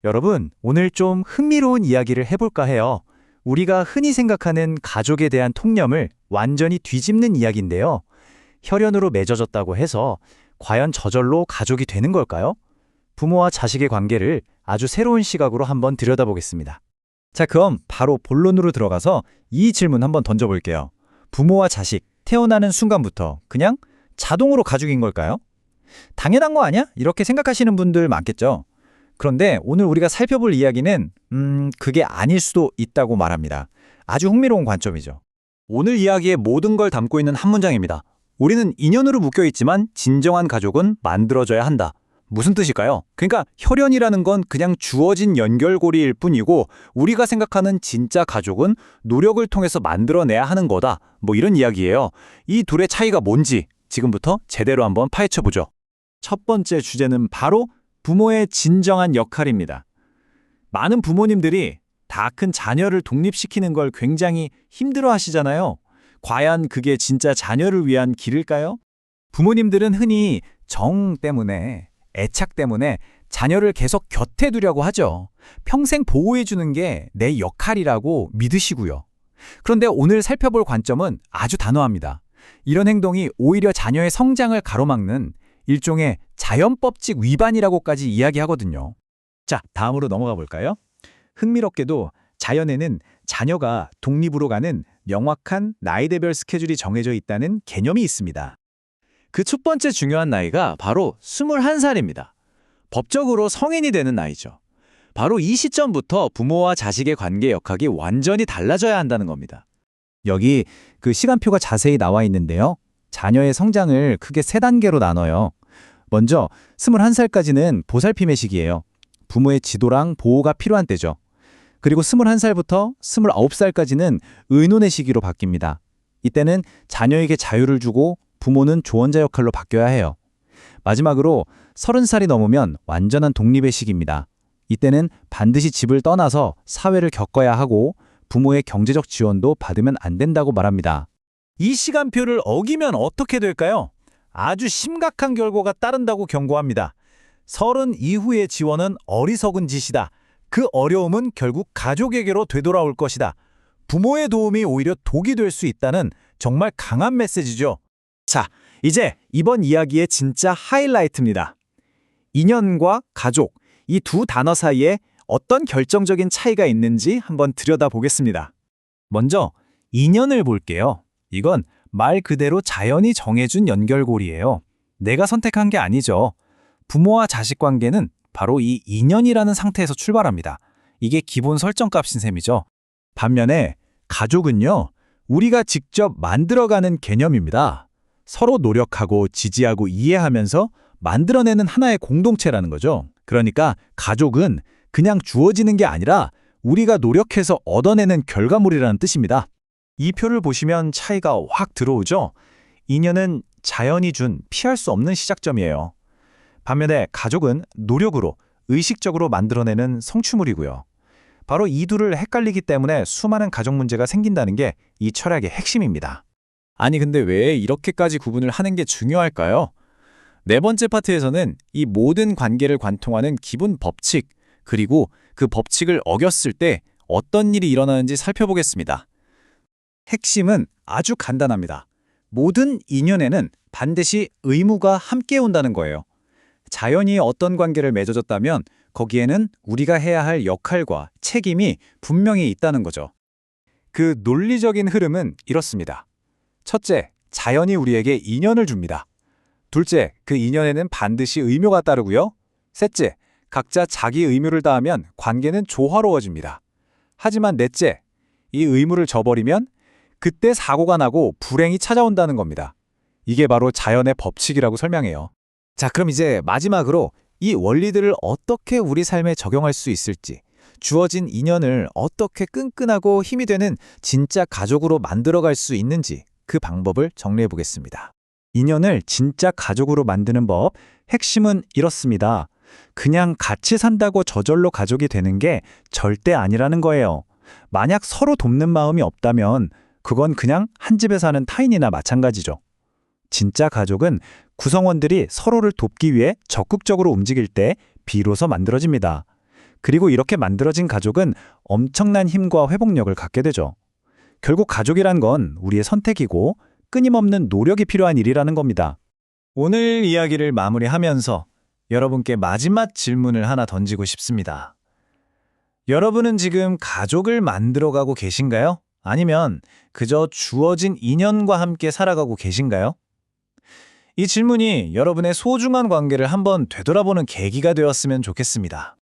여러분, 오늘 좀 흥미로운 이야기를 해볼까 해요. 우리가 흔히 생각하는 가족에 대한 통념을 완전히 뒤집는 이야기인데요. 혈연으로 맺어졌다고 해서 과연 저절로 가족이 되는 걸까요? 부모와 자식의 관계를 아주 새로운 시각으로 한번 들여다보겠습니다. 자, 그럼 바로 본론으로 들어가서 이 질문 한번 던져볼게요. 부모와 자식, 태어나는 순간부터 그냥 자동으로 가족인 걸까요? 당연한 거 아니야? 이렇게 생각하시는 분들 많겠죠? 그런데 오늘 우리가 살펴볼 이야기는 그게 아닐 수도 있다고 말합니다. 아주 흥미로운 관점이죠. 오늘 이야기의 모든 걸 담고 있는 한 문장입니다. 우리는 인연으로 묶여 있지만 진정한 가족은 만들어져야 한다. 무슨 뜻일까요? 그러니까 혈연이라는 건 그냥 주어진 연결고리일 뿐이고 우리가 생각하는 진짜 가족은 노력을 통해서 만들어내야 하는 거다. 뭐 이런 이야기예요. 이 둘의 차이가 뭔지 지금부터 제대로 한번 파헤쳐보죠. 첫 번째 주제는 바로 부모의 진정한 역할입니다. 많은 부모님들이 다 큰 자녀를 독립시키는 걸 굉장히 힘들어 하시잖아요. 과연 그게 진짜 자녀를 위한 길일까요? 부모님들은 흔히 정 때문에, 애착 때문에 자녀를 계속 곁에 두려고 하죠. 평생 보호해주는 게 내 역할이라고 믿으시고요. 그런데 오늘 살펴볼 관점은 아주 단호합니다. 이런 행동이 오히려 자녀의 성장을 가로막는 일종의 자연법칙 위반이라고까지 이야기하거든요. 자, 다음으로 넘어가 볼까요? 흥미롭게도 자연에는 자녀가 독립으로 가는 명확한 나이대별 스케줄이 정해져 있다는 개념이 있습니다. 그 첫 번째 중요한 나이가 바로 21살입니다. 법적으로 성인이 되는 나이죠. 바로 이 시점부터 부모와 자식의 관계 역학이 완전히 달라져야 한다는 겁니다. 여기 그 시간표가 자세히 나와 있는데요. 자녀의 성장을 크게 세 단계로 나눠요. 먼저 21살까지는 보살핌의 시기예요. 부모의 지도랑 보호가 필요한 때죠. 그리고 21살부터 29살까지는 의논의 시기로 바뀝니다. 이때는 자녀에게 자유를 주고 부모는 조언자 역할로 바뀌어야 해요. 마지막으로 30살이 넘으면 완전한 독립의 시기입니다. 이때는 반드시 집을 떠나서 사회를 겪어야 하고 부모의 경제적 지원도 받으면 안 된다고 말합니다. 이 시간표를 어기면 어떻게 될까요? 아주 심각한 결과가 따른다고 경고합니다. 30 이후의 지원은 어리석은 짓이다. 그 어려움은 결국 가족에게로 되돌아올 것이다. 부모의 도움이 오히려 독이 될 수 있다는 정말 강한 메시지죠. 자, 이제 이번 이야기의 진짜 하이라이트입니다. 인연과 가족, 이 두 단어 사이에 어떤 결정적인 차이가 있는지 한번 들여다보겠습니다. 먼저 인연을 볼게요. 이건 말 그대로 자연이 정해준 연결고리예요. 내가 선택한 게 아니죠. 부모와 자식 관계는 바로 이 인연이라는 상태에서 출발합니다. 이게 기본 설정값인 셈이죠. 반면에 가족은요, 우리가 직접 만들어가는 개념입니다. 서로 노력하고 지지하고 이해하면서 만들어내는 하나의 공동체라는 거죠. 그러니까 가족은 그냥 주어지는 게 아니라 우리가 노력해서 얻어내는 결과물이라는 뜻입니다. 이 표를 보시면 차이가 확 들어오죠? 인연은 자연이 준 피할 수 없는 시작점이에요. 반면에 가족은 노력으로, 의식적으로 만들어내는 성취물이고요. 바로 이 둘을 헷갈리기 때문에 수많은 가족 문제가 생긴다는 게 이 철학의 핵심입니다. 아니 근데 왜 이렇게까지 구분을 하는 게 중요할까요? 네 번째 파트에서는 이 모든 관계를 관통하는 기본 법칙, 그리고 그 법칙을 어겼을 때 어떤 일이 일어나는지 살펴보겠습니다. 핵심은 아주 간단합니다. 모든 인연에는 반드시 의무가 함께 온다는 거예요. 자연이 어떤 관계를 맺어줬다면 거기에는 우리가 해야 할 역할과 책임이 분명히 있다는 거죠. 그 논리적인 흐름은 이렇습니다. 첫째, 자연이 우리에게 인연을 줍니다. 둘째, 그 인연에는 반드시 의무가 따르고요. 셋째, 각자 자기 의무를 다하면 관계는 조화로워집니다. 하지만 넷째, 이 의무를 저버리면 그때 사고가 나고 불행이 찾아온다는 겁니다. 이게 바로 자연의 법칙이라고 설명해요. 자, 그럼 이제 마지막으로 이 원리들을 어떻게 우리 삶에 적용할 수 있을지, 주어진 인연을 어떻게 끈끈하고 힘이 되는 진짜 가족으로 만들어갈 수 있는지 그 방법을 정리해 보겠습니다. 인연을 진짜 가족으로 만드는 법, 핵심은 이렇습니다. 그냥 같이 산다고 저절로 가족이 되는 게 절대 아니라는 거예요. 만약 서로 돕는 마음이 없다면 그건 그냥 한 집에 사는 타인이나 마찬가지죠. 진짜 가족은 구성원들이 서로를 돕기 위해 적극적으로 움직일 때 비로소 만들어집니다. 그리고 이렇게 만들어진 가족은 엄청난 힘과 회복력을 갖게 되죠. 결국 가족이란 건 우리의 선택이고 끊임없는 노력이 필요한 일이라는 겁니다. 오늘 이야기를 마무리하면서 여러분께 마지막 질문을 하나 던지고 싶습니다. 여러분은 지금 가족을 만들어가고 계신가요? 아니면 그저 주어진 인연과 함께 살아가고 계신가요? 이 질문이 여러분의 소중한 관계를 한번 되돌아보는 계기가 되었으면 좋겠습니다.